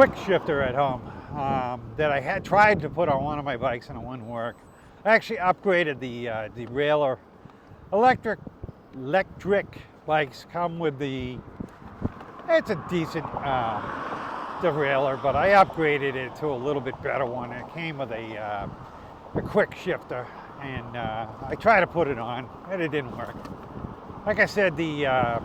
quick shifter at home that I had tried to put on one of my bikes and it wouldn't work. I actually upgraded the derailleur. Electric bikes come with it's a decent derailleur, but I upgraded it to a little bit better one. It came with a quick shifter, and I tried to put it on, and it didn't work. Like I said, the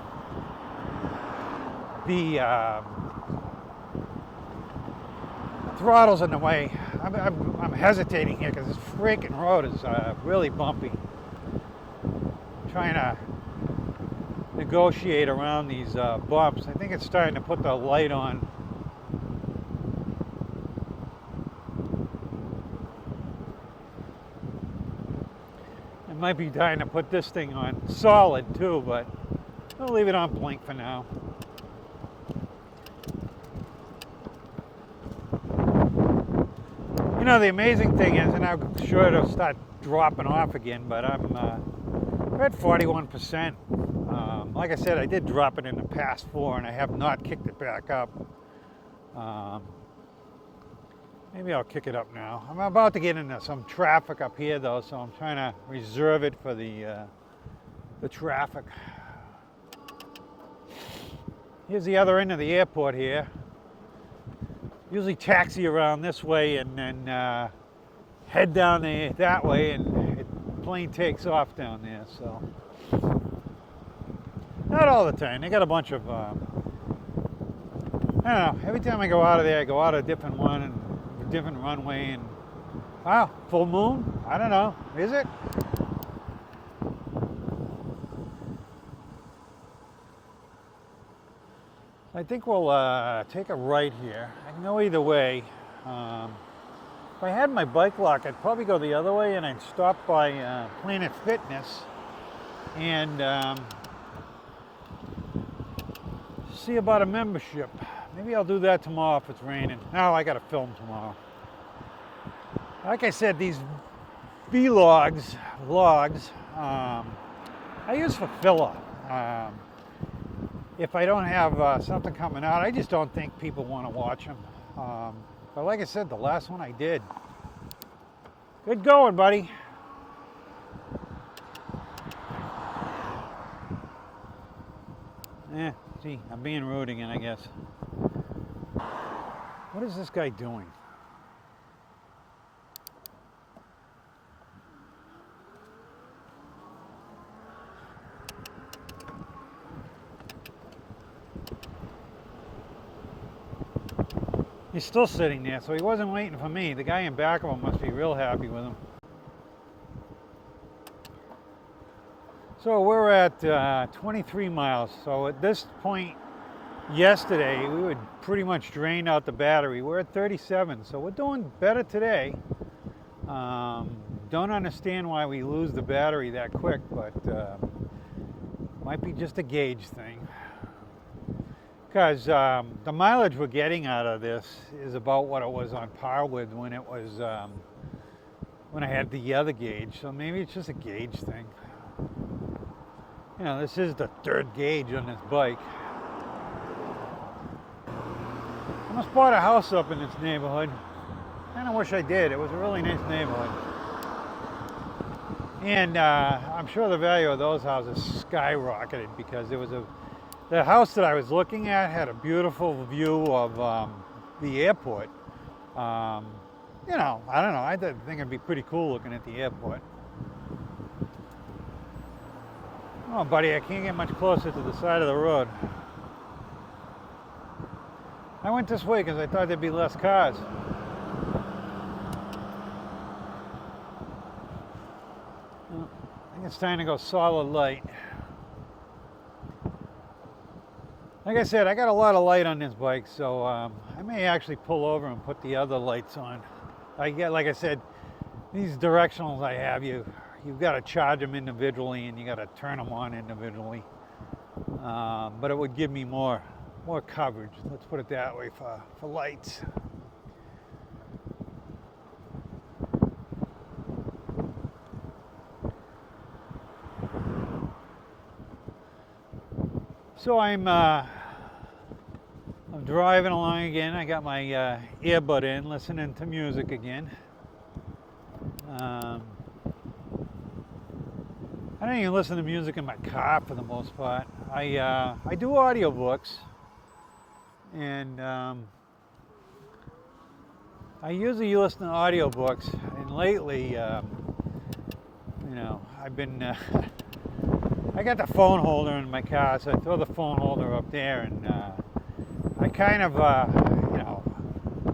throttle's in the way. I'm hesitating here because this freaking road is really bumpy. I'm trying to negotiate around these bumps. I think it's starting to put the light on. I might be trying to put this thing on solid too, but I'll leave it on blink for now. You know, the amazing thing is, and I'm sure it'll start dropping off again, but I'm at 41%. Like I said, I did drop it in the past 4, and I have not kicked it back up. Maybe I'll kick it up now. I'm about to get into some traffic up here, though, so I'm trying to reserve it for the traffic. Here's the other end of the airport here. Usually taxi around this way and then head down there that way, and the plane takes off down there. So not all the time. They got a bunch of I don't know. Every time I go out of there, I go out a different one and a different runway. And wow, full moon? I don't know. Is it? I think we'll take a right here. I can go either way. If I had my bike lock, I'd probably go the other way, and I'd stop by Planet Fitness and see about a membership. Maybe I'll do that tomorrow if it's raining. No, I got to film tomorrow. Like I said, these vlogs, I use for filler. If I don't have something coming out, I just don't think people want to watch them. But like I said, the last one I did. Good going, buddy. See, I'm being rude again, I guess. What is this guy doing? He's still sitting there, so he wasn't waiting for me. The guy in back of him must be real happy with him. So we're at 23 miles. So at this point yesterday, we would pretty much drain out the battery. We're at 37, so we're doing better today. Don't understand why we lose the battery that quick, but might be just a gauge thing. Because the mileage we're getting out of this is about what it was on par with when it was when I had the other gauge. So maybe it's just a gauge thing. You know, this is the 3rd gauge on this bike. I almost bought a house up in this neighborhood. Kind of wish I did. It was a really nice neighborhood. And I'm sure the value of those houses skyrocketed because there was the house that I was looking at had a beautiful view of the airport. You know, I don't know. I think it'd be pretty cool looking at the airport. Oh, buddy, I can't get much closer to the side of the road. I went this way because I thought there'd be less cars. Well, I think it's time to go solid light. Like I said, I got a lot of light on this bike, so I may actually pull over and put the other lights on. Like I said, these directionals I have, you've got to charge them individually and you got to turn them on individually. But it would give me more coverage, let's put it that way, for lights. So I'm driving along again. I got my earbud in, listening to music again. I don't even listen to music in my car for the most part. I do audiobooks, and I usually listen to audiobooks. And lately, you know, I've been I got the phone holder in my car, so I throw the phone holder up there, and I kind of, you know,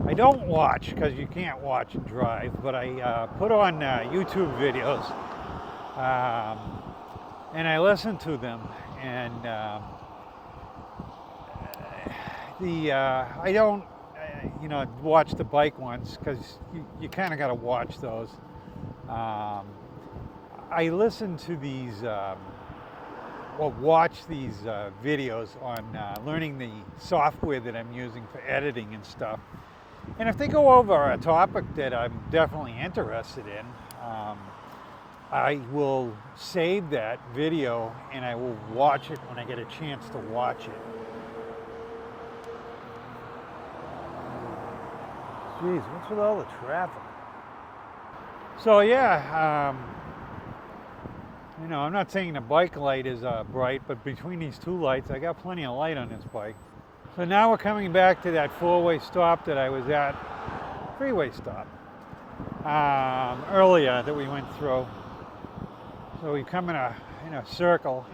I don't watch because you can't watch and drive, but I put on YouTube videos, and I listen to them, and I don't, you know, watch the bike ones because you kind of got to watch those. I listen to these, well, watch these videos on learning the software that I'm using for editing and stuff. And if they go over a topic that I'm definitely interested in, I will save that video and I will watch it when I get a chance to watch it. Jeez, what's with all the traffic? So yeah, you know, I'm not saying the bike light is bright, but between these two lights, I got plenty of light on this bike. So now we're coming back to that four-way stop that I was at, freeway stop, earlier that we went through. So we come in a circle.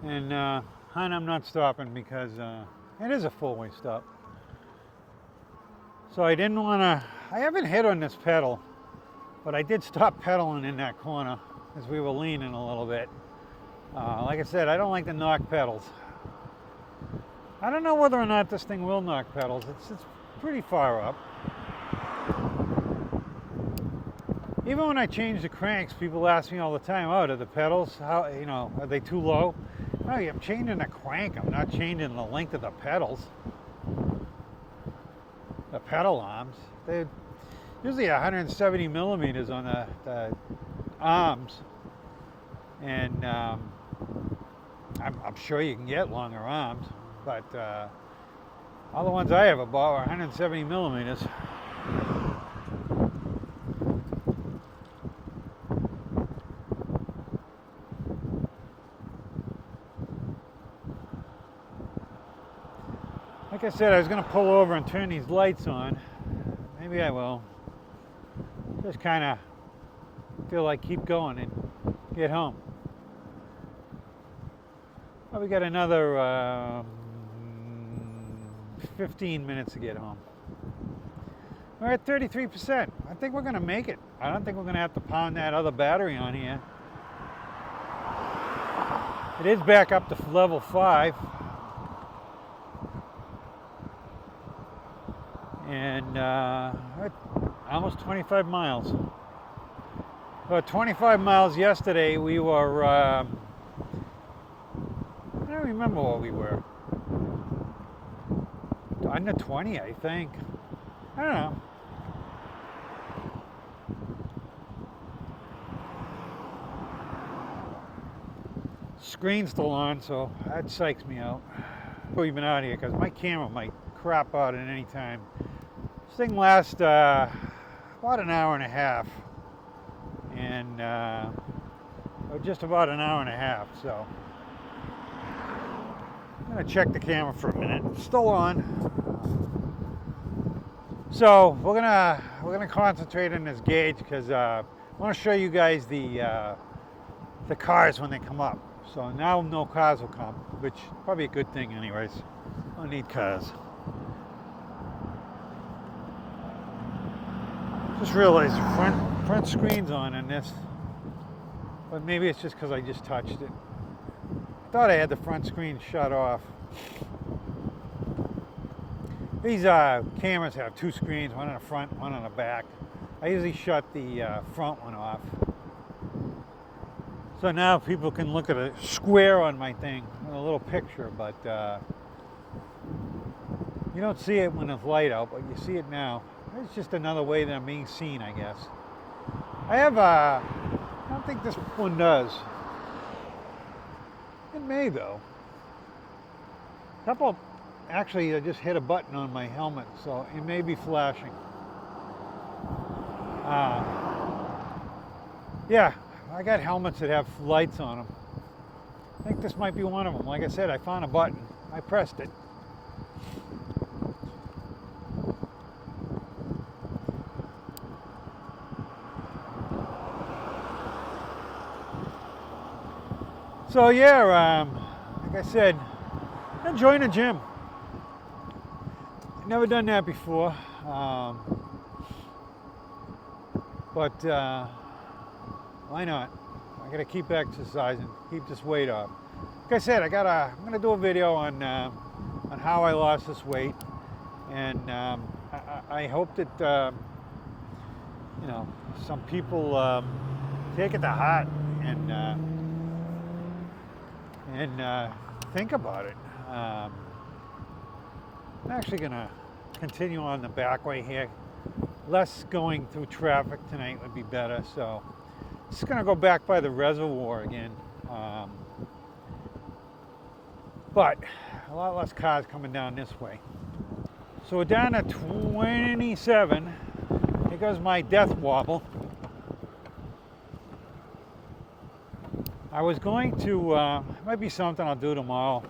And I'm not stopping because it is a four-way stop. So I didn't want to, I haven't hit on this pedal, but I did stop pedaling in that corner as we were leaning a little bit. Like I said, I don't like to knock pedals. I don't know whether or not this thing will knock pedals. It's pretty far up. Even when I change the cranks, people ask me all the time, oh, do the pedals, how, you know, are they too low? No, I'm changing the crank. I'm not changing the length of the pedals. The pedal arms. They're usually 170 millimeters on the arms. And I'm sure you can get longer arms, but all the ones I ever bought were 170 millimeters. Like I said, I was going to pull over and turn these lights on. Maybe I will. Just kind of feel like keep going and get home. Well, we got another 15 minutes to get home. We're at 33%. I think we're going to make it. I don't think we're going to have to pound that other battery on here. It is back up to level 5. And almost 25 miles. About 25 miles yesterday, we were, I don't remember what we were. Under 20, I think. I don't know. Screen's still on, so that psychs me out. We've been out here because my camera might crap out at any time. This thing lasts about an hour and a half, and just about an hour and a half. So I'm gonna check the camera for a minute. It's still on. So we're gonna concentrate on this gauge because I want to show you guys the cars when they come up. So now no cars will come, which is probably a good thing, anyways. I don't need cars. Just realized the front screen's on in this, but maybe it's just because I just touched it. I thought I had the front screen shut off. These cameras have two screens, one on the front, one on the back. I usually shut the front one off. So now people can look at a square on my thing, a little picture, but You don't see it when it's light out, but you see it now. It's just another way that I'm being seen, I guess. I have I don't think this one does. It may though. Actually, I just hit a button on my helmet, so it may be flashing. Yeah, I got helmets that have lights on them. I think this might be one of them. Like I said, I found a button. I pressed it. So yeah, like I said, I'm enjoying the gym. Never done that before, but why not? I gotta keep exercising, keep this weight off. Like I said, I'm gonna do a video on how I lost this weight, and I hope that you know, some people take it to heart and think about it. I'm actually gonna continue on the back way here. Less going through traffic tonight would be better, so just gonna go back by the reservoir again. But a lot less cars coming down this way. So we're down to 27. Here goes my death wobble. I was going to, it might be something I'll do tomorrow,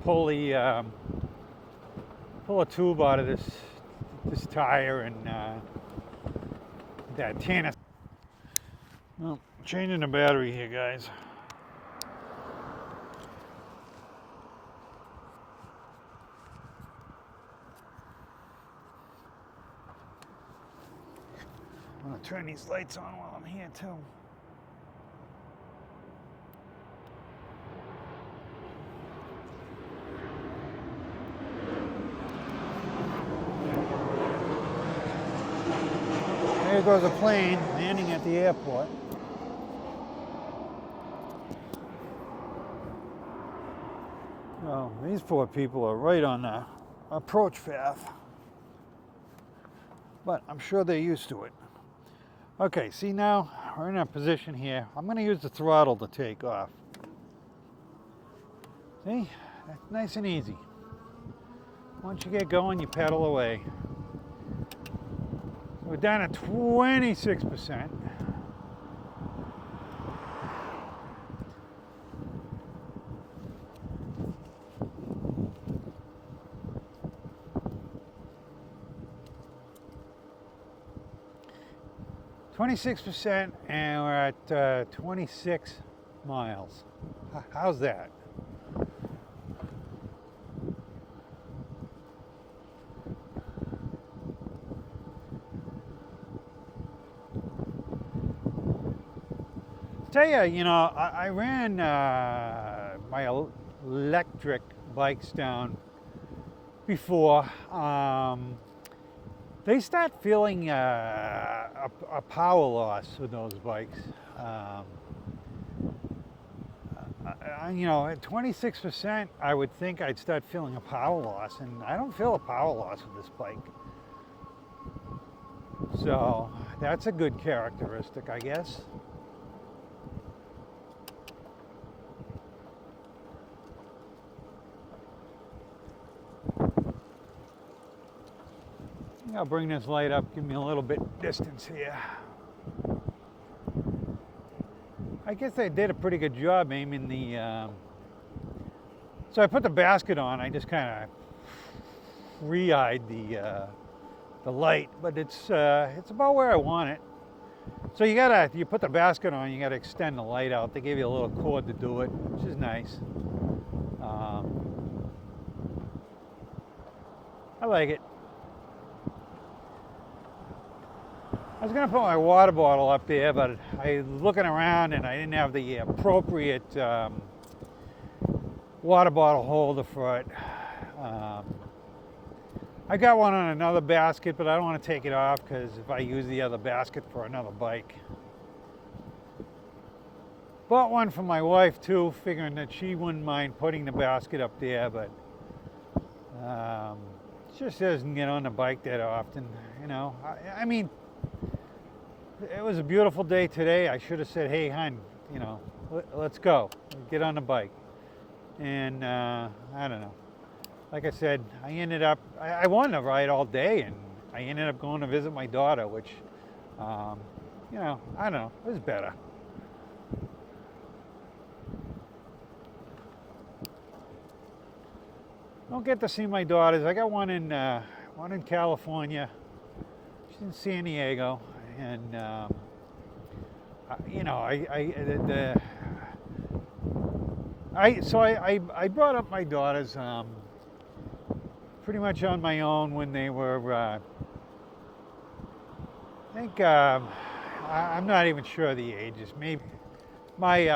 pull a tube out of this tire and that tanner. Well, changing the battery here, guys. I'm gonna turn these lights on while I'm here too. There goes a plane landing at the airport. Oh, these poor people are right on the approach path. But I'm sure they're used to it. Okay, see now, we're in a position here. I'm going to use the throttle to take off. See? That's nice and easy. Once you get going, you pedal away. We're down at 26%. And we're at 26 miles. How's that? Tell you, you know, I ran my electric bikes down before. They start feeling a power loss with those bikes. You know, at 26%, I would think I'd start feeling a power loss, and I don't feel a power loss with this bike. So that's a good characteristic, I guess. I'll bring this light up, give me a little bit distance here. I guess they did a pretty good job aiming the, so I put the basket on, I just kind of free-eyed the light, but it's about where I want it. So you put the basket on, you gotta extend the light out. They gave you a little cord to do it, which is nice. I like it. I was going to put my water bottle up there, but I was looking around and I didn't have the appropriate water bottle holder for it. I got one on another basket, but I don't want to take it off because if I use the other basket for another bike. Bought one for my wife too, figuring that she wouldn't mind putting the basket up there, but She just doesn't get on the bike that often, you know. I mean, it was a beautiful day today. I should have said, hey, hon, you know, let's go. Get on the bike. And I don't know. Like I said, I wanted to ride all day, and I ended up going to visit my daughter, which, you know, I don't know, it was better. Don't get to see my daughters. I got one in California. She's in San Diego, and you know, I brought up my daughters pretty much on my own when they were. I think I'm not even sure the ages. Maybe my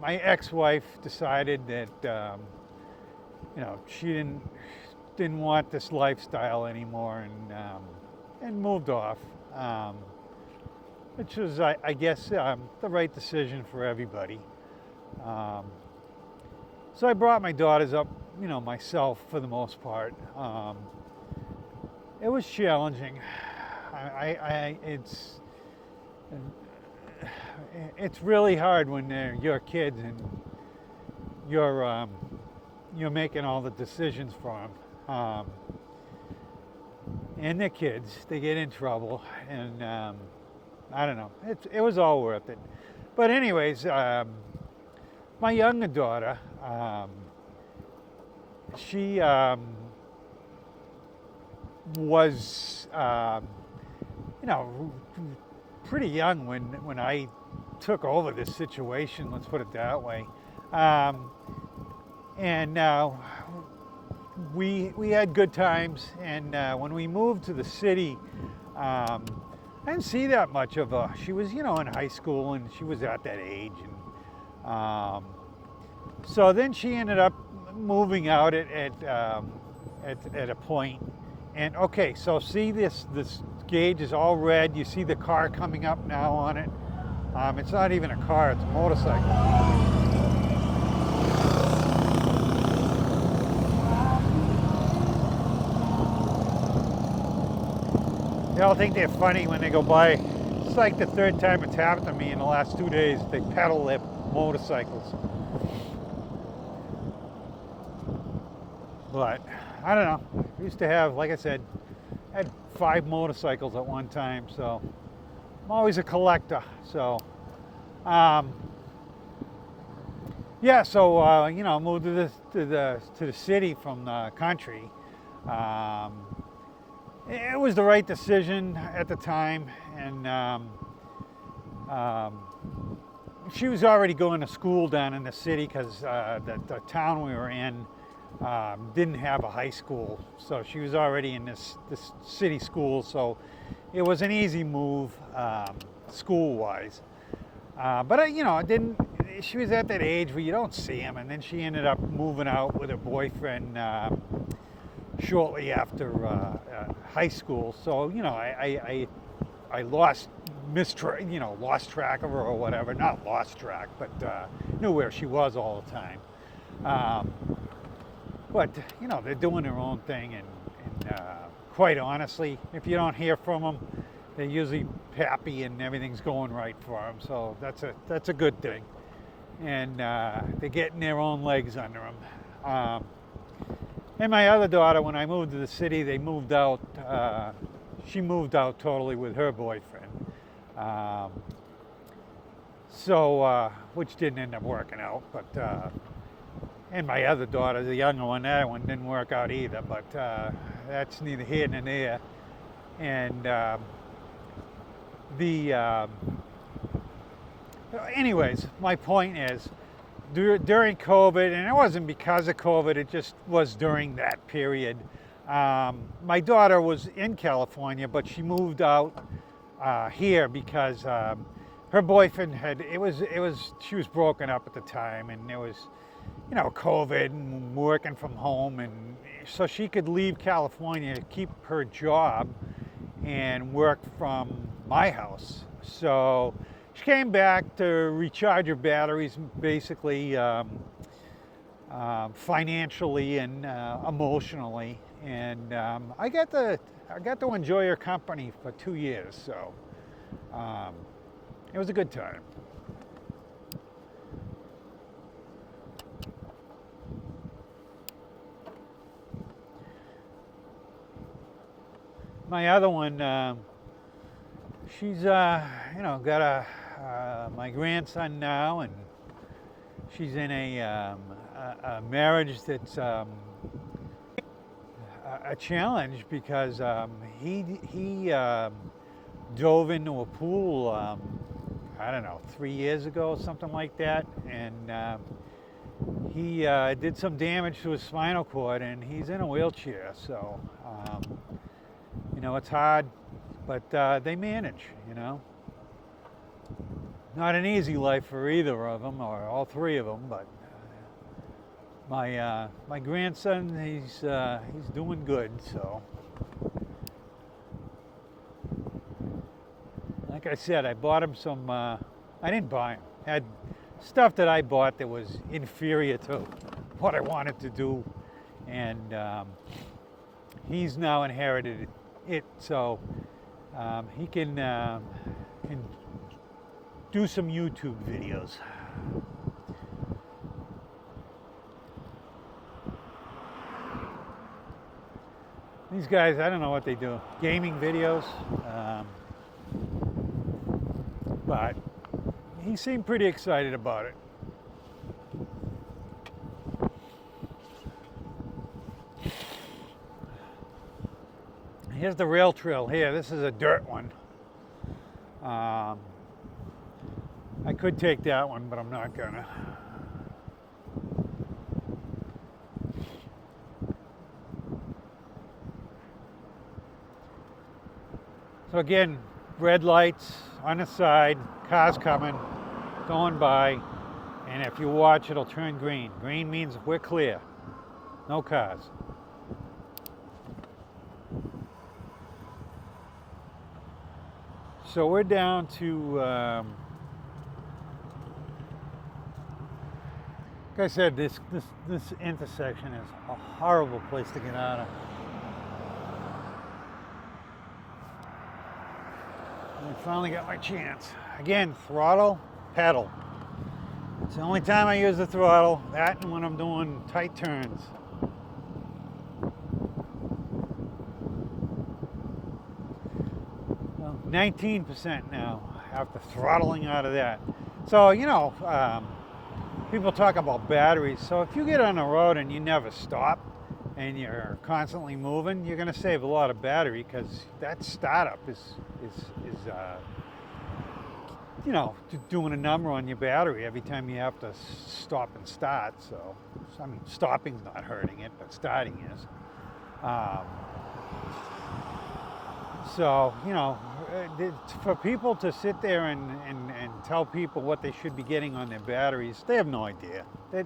ex-wife decided that. You know, she didn't want this lifestyle anymore, and moved off, which was, I guess, the right decision for everybody. So I brought my daughters up, you know, myself for the most part. It was challenging. It's really hard when they're your kids and you're making all the decisions for them. And their kids, they get in trouble, and I don't know, it was all worth it. But anyways, my younger daughter, she was, you know, pretty young when I took over this situation, let's put it that way. And we had good times, and when we moved to the city, I didn't see that much of her. She was, you know, in high school, and she was at that age, and so then she ended up moving out at a point. And okay, so see this gauge is all red. You see the car coming up now on it. It's not even a car; it's a motorcycle. They all think they're funny when they go by. It's like the third time it's happened to me in the last 2 days. They pedal their motorcycles. But I don't know. I used to have, like I said, I had 5 motorcycles at one time, so I'm always a collector. So yeah, so you know, moved to the city from the country. It was the right decision at the time, and she was already going to school down in the city because the town we were in didn't have a high school, so she was already in this city school, so it was an easy move school-wise. But you know, it didn't. She was at that age where you don't see him, and then she ended up moving out with her boyfriend shortly after high school. So you know, I lost track of her or whatever. Not lost track, but knew where she was all the time. But you know, they're doing their own thing, and quite honestly, if you don't hear from them, they're usually happy and everything's going right for them. So that's a good thing, and they're getting their own legs under them. And my other daughter, when I moved to the city, they moved out. She moved out totally with her boyfriend. So, which didn't end up working out. But and my other daughter, the younger one, that one didn't work out either. But that's neither here nor there. And anyways, my point is, during COVID, and it wasn't because of COVID, it just was during that period. My daughter was in California, but she moved out here because her boyfriend she was broken up at the time, and there was, you know, COVID and working from home, and so she could leave California, keep her job, and work from my house. So she came back to recharge her batteries, basically financially and emotionally, and I got to enjoy her company for 2 years, so it was a good time. My other one, she's got my grandson now, and she's in a marriage that's a challenge because he dove into a pool, I don't know, 3 years ago, something like that, and he did some damage to his spinal cord, and he's in a wheelchair. So it's hard, but they manage. Not an easy life for either of them, or all three of them, but my grandson, he's doing good. So, like I said, I bought him some. I didn't buy him. Had stuff that I bought that was inferior to what I wanted to do, and he's now inherited it. So he can do some YouTube videos. These guys, I don't know what they do. Gaming videos. But he seemed pretty excited about it. Here's the rail trail here. This is a dirt one. I could take that one, but I'm not gonna. So again, red lights on the side, cars coming, going by, and if you watch, it'll turn green. Green means we're clear, no cars. So we're down to, like I said, this intersection is a horrible place to get out of. I finally got my chance. Again, throttle, pedal. It's the only time I use the throttle, that and when I'm doing tight turns. Well, 19% now after throttling out of that. So, people talk about batteries. So if you get on the road and you never stop and you're constantly moving, you're going to save a lot of battery, because that startup is doing a number on your battery every time you have to stop and start. So I mean, stopping's not hurting it, but starting is. So for people to sit there and tell people what they should be getting on their batteries, they have no idea.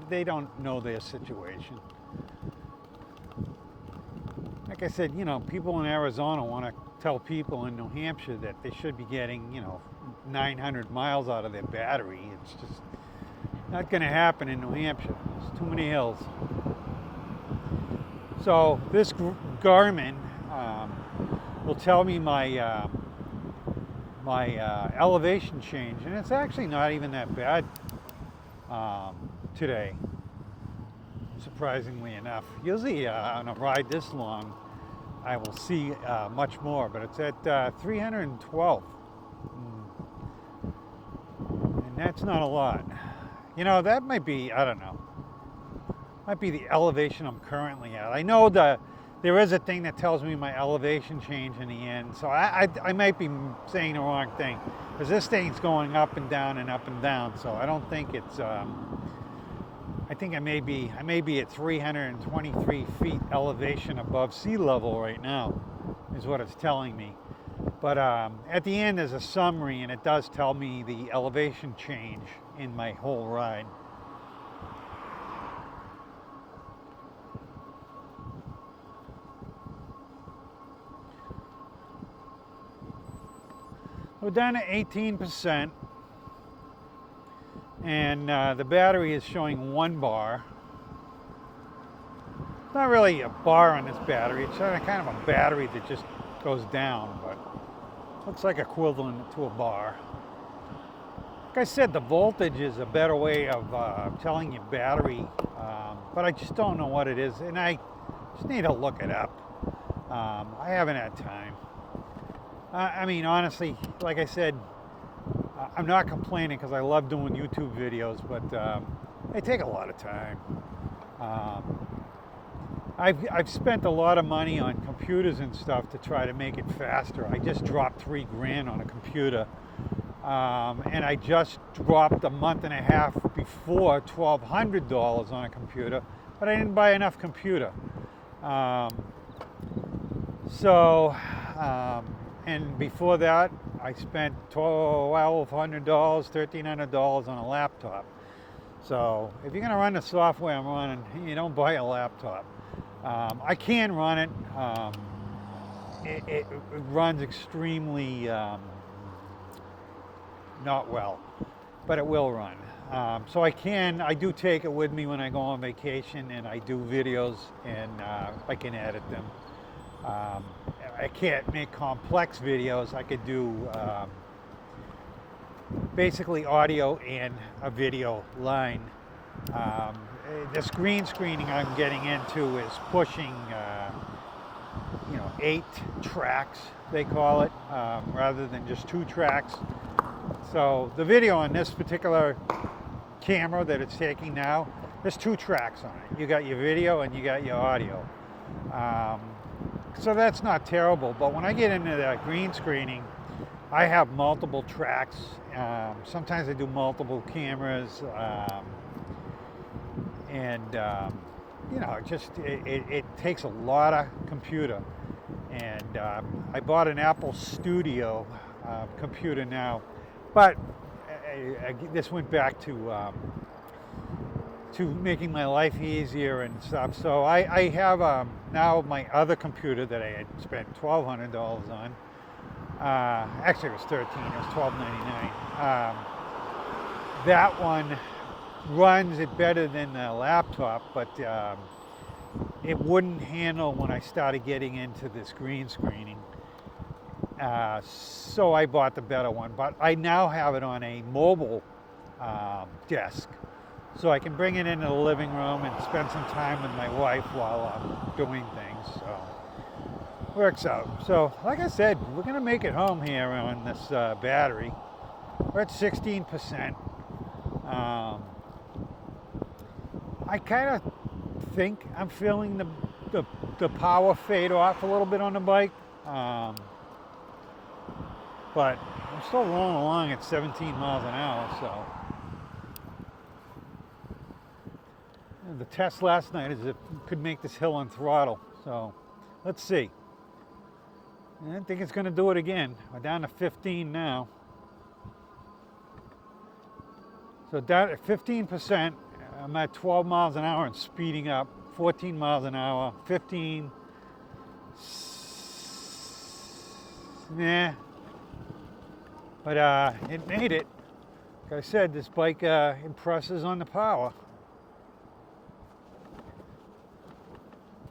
They don't know their situation. Like I said, people in Arizona want to tell people in New Hampshire that they should be getting, 900 miles out of their battery. It's just not going to happen in New Hampshire. There's too many hills. So this Garmin will tell me my elevation change, and it's actually not even that bad today, surprisingly enough. Usually on a ride this long, I will see much more, but it's at 312. And that's not a lot. That might be, I don't know, might be the elevation I'm currently at. I know that there is a thing that tells me my elevation change in the end, so I might be saying the wrong thing, because this thing's going up and down and up and down, so I don't think it's, I think I may be at 323 feet elevation above sea level right now, is what it's telling me. But at the end there's a summary, and it does tell me the elevation change in my whole ride. We're down to 18%, and the battery is showing 1 bar. not really a bar on this battery. It's kind of a battery that just goes down, but looks like equivalent to a bar. Like I said, the voltage is a better way of telling your battery, but I just don't know what it is, and I just need to look it up. I haven't had time. I mean, honestly, like I said, I'm not complaining because I love doing YouTube videos, but they take a lot of time. I've spent a lot of money on computers and stuff to try to make it faster. I just dropped $3 grand on a computer, and I just dropped a month and a half before $1,200 on a computer, but I didn't buy enough computer. And before that, I spent $1,200, $1,300 on a laptop. So if you're going to run the software I'm running, you don't buy a laptop. I can run it. It runs extremely not well, but it will run. So I do take it with me when I go on vacation, and I do videos, and I can edit them. I can't make complex videos. I could do basically audio and a video line. The screen screening I'm getting into is pushing, 8 tracks, they call it, rather than just 2 tracks. So the video on this particular camera that it's taking now, there's 2 tracks on it. You got your video and you got your audio. So that's not terrible, but when I get into that green screening, I have multiple tracks. Sometimes I do multiple cameras, it takes a lot of computer. And I bought an Apple Studio computer now, but this went back to making my life easier and stuff. So I have now my other computer that I had spent $1,200 on. Actually, it was $13. It was $12.99. That one runs it better than the laptop, but it wouldn't handle when I started getting into this green screening. So I bought the better one, but I now have it on a mobile desk. So I can bring it into the living room and spend some time with my wife while I'm doing things. So works out. So like I said, we're going to make it home here on this battery. We're at 16%. I kind of think I'm feeling the power fade off a little bit on the bike. But I'm still rolling along at 17 miles an hour, so. The test last night is if it could make this hill on throttle. So let's see. I think it's going to do it again. We're down to 15 now. So down at 15%, I'm at 12 miles an hour and speeding up. 14 miles an hour, 15. Nah. But it made it. Like I said, this bike impresses on the power.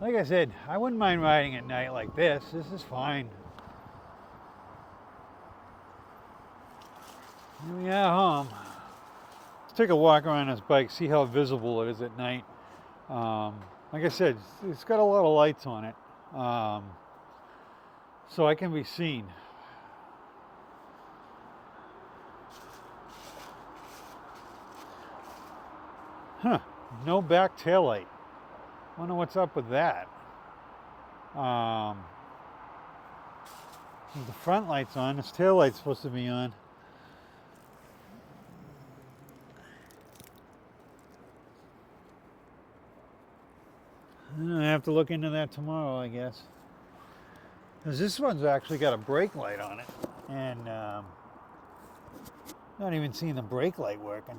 Like I said, I wouldn't mind riding at night like this. This is fine. Here we are home. Let's take a walk around this bike, see how visible it is at night. Like I said, it's got a lot of lights on it, so I can be seen. Huh, no back taillight. Wonder what's up with that. The front light's on. This tail light's supposed to be on. I have to look into that tomorrow, I guess. Because this one's actually got a brake light on it, and not even seeing the brake light working.